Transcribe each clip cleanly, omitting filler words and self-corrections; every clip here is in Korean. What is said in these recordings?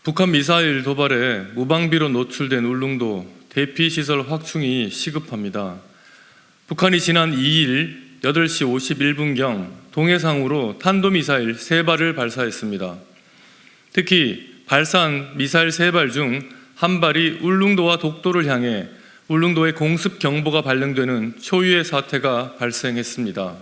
북한 미사일 도발에 무방비로 노출된 울릉도 대피시설 확충이 시급합니다. 북한이 지난 2일 8시 51분경 동해상으로 탄도미사일 3발을 발사했습니다. 특히 발사한 미사일 3발 중 한 발이 울릉도와 독도를 향해 울릉도에 공습경보가 발령되는 초유의 사태가 발생했습니다.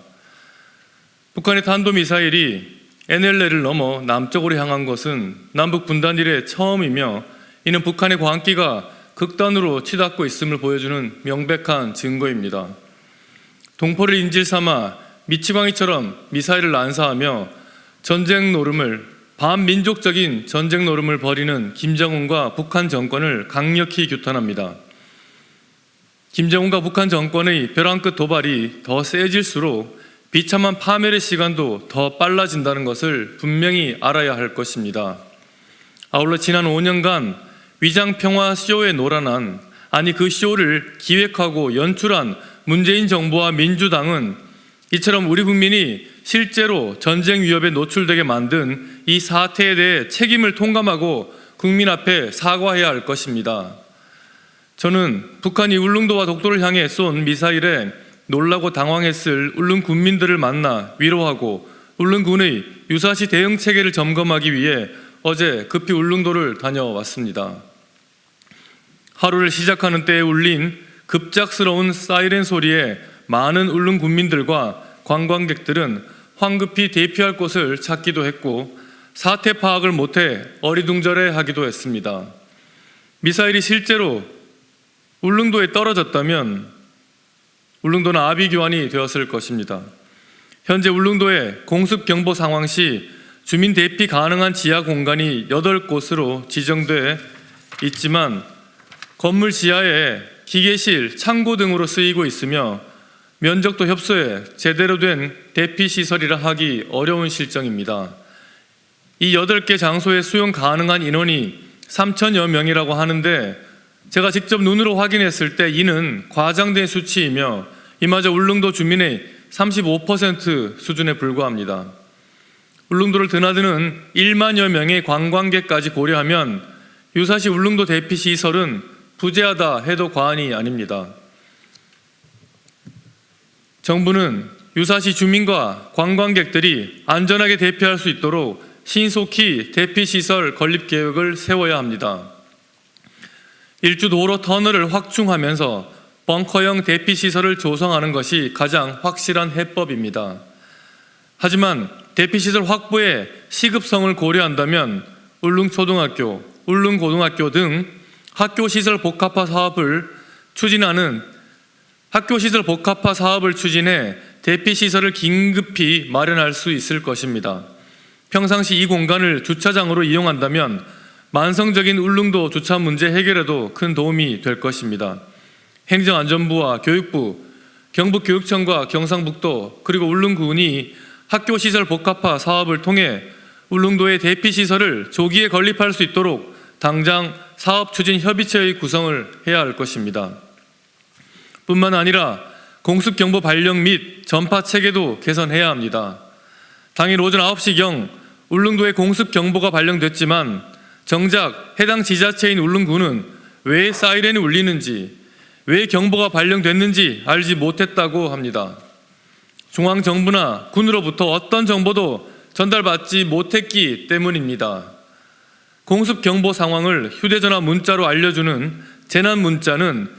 북한의 탄도미사일이 NLL을 넘어 남쪽으로 향한 것은 남북 분단 이래 처음이며 이는 북한의 광기가 극단으로 치닫고 있음을 보여주는 명백한 증거입니다. 동포를 인질 삼아 미치광이처럼 미사일을 난사하며 반민족적인 전쟁 노름을 벌이는 김정은과 북한 정권을 강력히 규탄합니다. 김정은과 북한 정권의 벼랑 끝 도발이 더 세질수록 비참한 파멸의 시간도 더 빨라진다는 것을 분명히 알아야 할 것입니다. 아울러 지난 5년간 위장평화 쇼에 노란한, 그 쇼를 기획하고 연출한 문재인 정부와 민주당은 이처럼 우리 국민이 실제로 전쟁 위협에 노출되게 만든 이 사태에 대해 책임을 통감하고 국민 앞에 사과해야 할 것입니다. 저는 북한이 울릉도와 독도를 향해 쏜 미사일에 놀라고 당황했을 울릉 군민들을 만나 위로하고 울릉군의 유사시 대응 체계를 점검하기 위해 어제 급히 울릉도를 다녀왔습니다. 하루를 시작하는 때에 울린 급작스러운 사이렌 소리에 많은 울릉 군민들과 관광객들은 황급히 대피할 곳을 찾기도 했고 사태 파악을 못해 어리둥절해하기도 했습니다. 미사일이 실제로 울릉도에 떨어졌다면 울릉도는 아비규환이 되었을 것입니다. 현재 울릉도의 공습경보 상황 시 주민 대피 가능한 지하 공간이 8곳으로 지정돼 있지만 건물 지하에 기계실, 창고 등으로 쓰이고 있으며 면적도 협소해 제대로 된 대피시설이라 하기 어려운 실정입니다. 이 8개 장소에 수용 가능한 인원이 3천여 명이라고 하는데 제가 직접 눈으로 확인했을 때 이는 과장된 수치이며 이마저 울릉도 주민의 35% 수준에 불과합니다. 울릉도를 드나드는 1만여 명의 관광객까지 고려하면 유사시 울릉도 대피시설은 부재하다 해도 과언이 아닙니다. 정부는 유사시 주민과 관광객들이 안전하게 대피할 수 있도록 신속히 대피시설 건립 계획을 세워야 합니다. 일주도로 터널을 확충하면서 벙커형 대피시설을 조성하는 것이 가장 확실한 해법입니다. 하지만 대피시설 확보의 시급성을 고려한다면 울릉초등학교, 울릉고등학교 등 학교시설 복합화 사업을 추진해 대피시설을 긴급히 마련할 수 있을 것입니다. 평상시 이 공간을 주차장으로 이용한다면 만성적인 울릉도 주차 문제 해결에도 큰 도움이 될 것입니다. 행정안전부와 교육부, 경북교육청과 경상북도 그리고 울릉군이 학교시설 복합화 사업을 통해 울릉도의 대피시설을 조기에 건립할 수 있도록 당장 사업추진협의체의 구성을 해야 할 것입니다. 뿐만 아니라 공습경보 발령 및 전파체계도 개선해야 합니다. 당일 오전 9시경 울릉도에 공습경보가 발령됐지만 정작 해당 지자체인 울릉군은 왜 사이렌이 울리는지, 왜 경보가 발령됐는지 알지 못했다고 합니다. 중앙정부나 군으로부터 어떤 정보도 전달받지 못했기 때문입니다. 공습경보 상황을 휴대전화 문자로 알려주는 재난문자는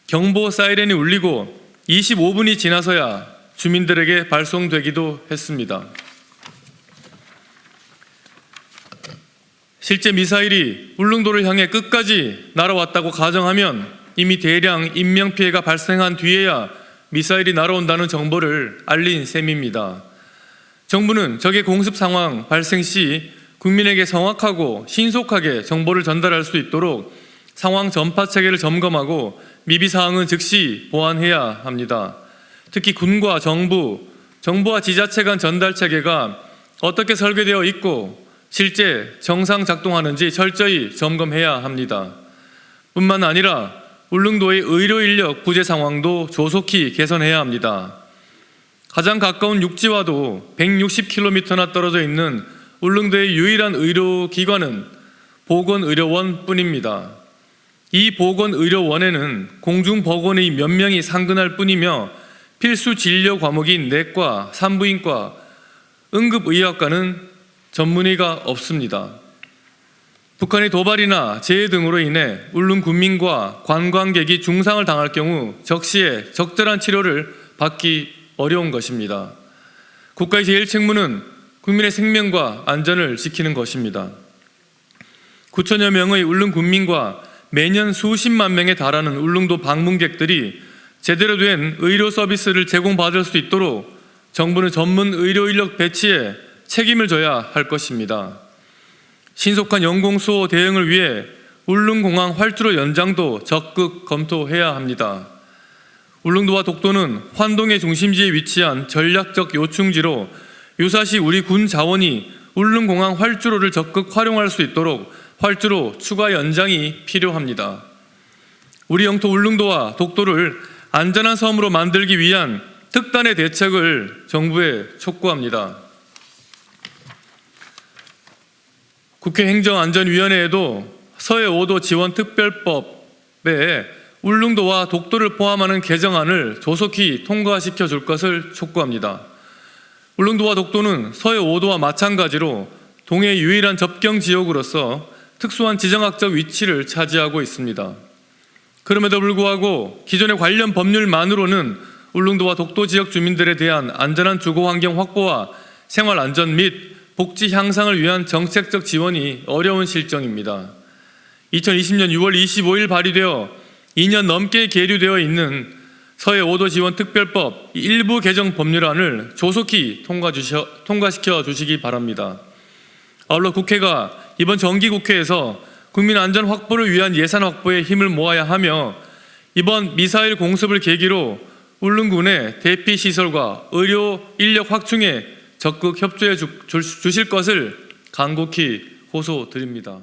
경보 사이렌이 울리고 25분이 지나서야 주민들에게 발송되기도 했습니다. 실제 미사일이 울릉도를 향해 끝까지 날아왔다고 가정하면 이미 대량 인명피해가 발생한 뒤에야 미사일이 날아온다는 정보를 알린 셈입니다. 정부는 적의 공습 상황 발생 시 국민에게 정확하고 신속하게 정보를 전달할 수 있도록 상황 전파 체계를 점검하고 미비사항은 즉시 보완해야 합니다. 특히 군과 정부와 지자체 간 전달 체계가 어떻게 설계되어 있고 실제 정상 작동하는지 철저히 점검해야 합니다. 뿐만 아니라 울릉도의 의료 인력 부재 상황도 조속히 개선해야 합니다. 가장 가까운 육지와도 160km나 떨어져 있는 울릉도의 유일한 의료기관은 보건의료원 뿐입니다. 이 보건의료원에는 공중보건의 몇 명이 상근할 뿐이며 필수 진료 과목인 내과, 산부인과, 응급의학과는 전문의가 없습니다. 북한의 도발이나 재해 등으로 인해 울릉 군민과 관광객이 중상을 당할 경우 적시에 적절한 치료를 받기 어려운 것입니다. 국가의 제일 책무는 국민의 생명과 안전을 지키는 것입니다. 9천여 명의 울릉 군민과 매년 수십만 명에 달하는 울릉도 방문객들이 제대로 된 의료 서비스를 제공받을 수 있도록 정부는 전문 의료 인력 배치에 책임을 져야 할 것입니다. 신속한 영공수호 대응을 위해 울릉공항 활주로 연장도 적극 검토해야 합니다. 울릉도와 독도는 환동의 중심지에 위치한 전략적 요충지로 유사시 우리 군 자원이 울릉공항 활주로를 적극 활용할 수 있도록 활주로 추가 연장이 필요합니다. 우리 영토 울릉도와 독도를 안전한 섬으로 만들기 위한 특단의 대책을 정부에 촉구합니다. 국회 행정안전위원회에도 서해 5도 지원 특별법에 울릉도와 독도를 포함하는 개정안을 조속히 통과시켜 줄 것을 촉구합니다. 울릉도와 독도는 서해 5도와 마찬가지로 동해 유일한 접경 지역으로서 특수한 지정학적 위치를 차지하고 있습니다. 그럼에도 불구하고 기존의 관련 법률만으로는 울릉도와 독도 지역 주민들에 대한 안전한 주거 환경 확보와 생활 안전 및 복지 향상을 위한 정책적 지원이 어려운 실정입니다. 2020년 6월 25일 발의되어 2년 넘게 계류되어 있는 서해 5도 지원 특별법 일부 개정 법률안을 조속히 통과시켜 주시기 바랍니다. 아울러 국회가 이번 정기국회에서 국민 안전 확보를 위한 예산 확보에 힘을 모아야 하며 이번 미사일 공습을 계기로 울릉군의 대피 시설과 의료 인력 확충에 적극 협조해 주실 것을 간곡히 호소드립니다.